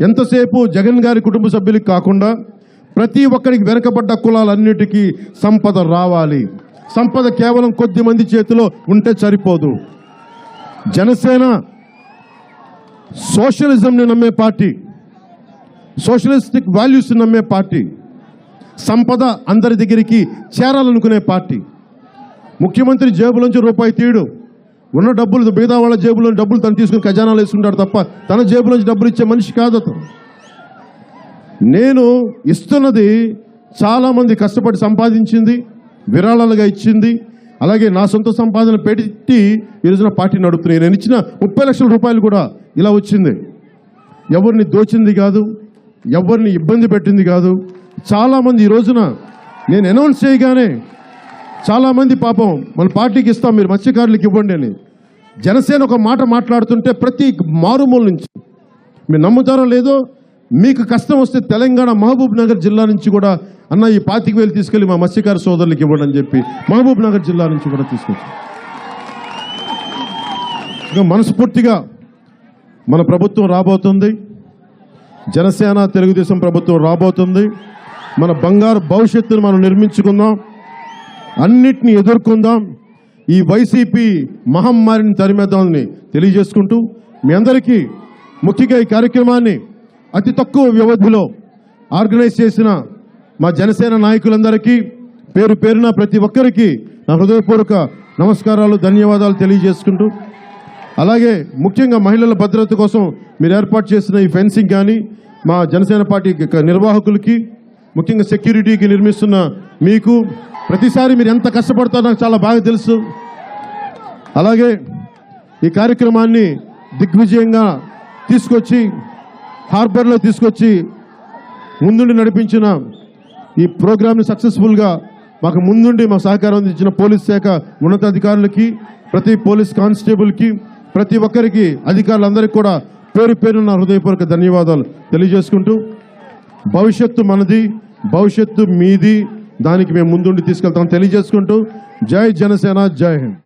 ఎంతసేపు జగన్ గారి కుటుంబ సభ్యులకు కాకుండా ప్రతి ఒక్కరికి వెనకబడ్డ కులాలన్నిటికీ సంపద రావాలి. సంపద కేవలం కొద్ది మంది చేతిలో ఉంటే సరిపోదు. జనసేన సోషలిజంని నమ్మే పార్టీ, సోషలిస్టిక్ వాల్యూస్ని నమ్మే పార్టీ, సంపద అందరి దగ్గరికి చేరాలనుకునే పార్టీ. ముఖ్యమంత్రి జేబులోంచి రూపాయి తీయడు, ఉన్న డబ్బులు మిగతా వాళ్ళ జేబులో డబ్బులు తను తీసుకుని ఖజానాలు వేసుకుంటాడు తప్ప తన జేబులోంచి డబ్బులు ఇచ్చే మనిషి కాదు అతను. నేను ఇస్తున్నది చాలామంది కష్టపడి సంపాదించింది, విరాళాలుగా ఇచ్చింది, అలాగే నా సొంత సంపాదన పెట్టి ఈరోజున పార్టీ నడుపుతున్నాయి. నేను ఇచ్చిన 30 లక్షల రూపాయలు కూడా ఇలా వచ్చింది. ఎవరిని దోచింది కాదు, ఎవరిని ఇబ్బంది పెట్టింది కాదు. చాలామంది ఈ రోజున నేను అనౌన్స్ చేయగానే చాలామంది పాపం మన పార్టీకి ఇస్తాం, మీరు మత్స్యకారులకు ఇవ్వండి అని జనసేన ఒక మాట మాట్లాడుతుంటే ప్రతి మారుమూల నుంచి, మీరు నమ్ముతారో లేదో, మీకు కష్టం వస్తే తెలంగాణ మహబూబ్ నగర్ జిల్లా నుంచి కూడా అన్న ఈ 25,000 తీసుకెళ్ళి మా మత్స్యకార సోదరులకు ఇవ్వండి అని చెప్పి మహబూబ్ నగర్ జిల్లా నుంచి కూడా తీసుకొచ్చాం. ఇంకా మనస్ఫూర్తిగా మన ప్రభుత్వం రాబోతుంది, జనసేన తెలుగుదేశం ప్రభుత్వం రాబోతుంది. మన బంగారు భవిష్యత్తును మనం నిర్మించుకుందాం, అన్నిటినీ ఎదుర్కొందాం, ఈ వైసీపీ మహమ్మారిని తరిమేద్దామని తెలియజేసుకుంటూ మీ అందరికీ ముఖ్యంగా ఈ కార్యక్రమాన్ని అతి తక్కువ వ్యవధిలో ఆర్గనైజ్ చేసిన మా జనసేన నాయకులందరికీ పేరు పేరున ప్రతి ఒక్కరికి నా హృదయపూర్వక నమస్కారాలు, ధన్యవాదాలు తెలియజేసుకుంటూ, అలాగే ముఖ్యంగా మహిళల భద్రత కోసం మీరు ఏర్పాటు చేసిన ఈ ఫెన్సింగ్ కానీ మా జనసేన పార్టీ నిర్వాహకులకి, ముఖ్యంగా సెక్యూరిటీకి నిర్మిస్తున్న మీకు ప్రతిసారి మీరు ఎంత కష్టపడతారో నాకు చాలా బాగా తెలుసు. అలాగే ఈ కార్యక్రమాన్ని దిగ్విజయంగా తీసుకొచ్చి హార్బర్లో తీసుకొచ్చి ముందుండి నడిపించిన ఈ ప్రోగ్రామ్ని సక్సెస్ఫుల్గా మాకు ముందుండి మా సహకారం అందించిన పోలీస్ శాఖ ఉన్నతాధికారులకి, ప్రతి పోలీస్ కానిస్టేబుల్కి, ప్రతి ఒక్కరికి అధికారులందరికీ కూడా పేరు పేరున హృదయపూర్వక ధన్యవాదాలు తెలియజేసుకుంటూ, భవిష్యత్తు మనది, భవిష్యత్తు మీది, దానికి మేము ముందుండి తీసుకెళ్తాం తెలియజేసుకుంటూ, జై జనసేన, జై హింద్.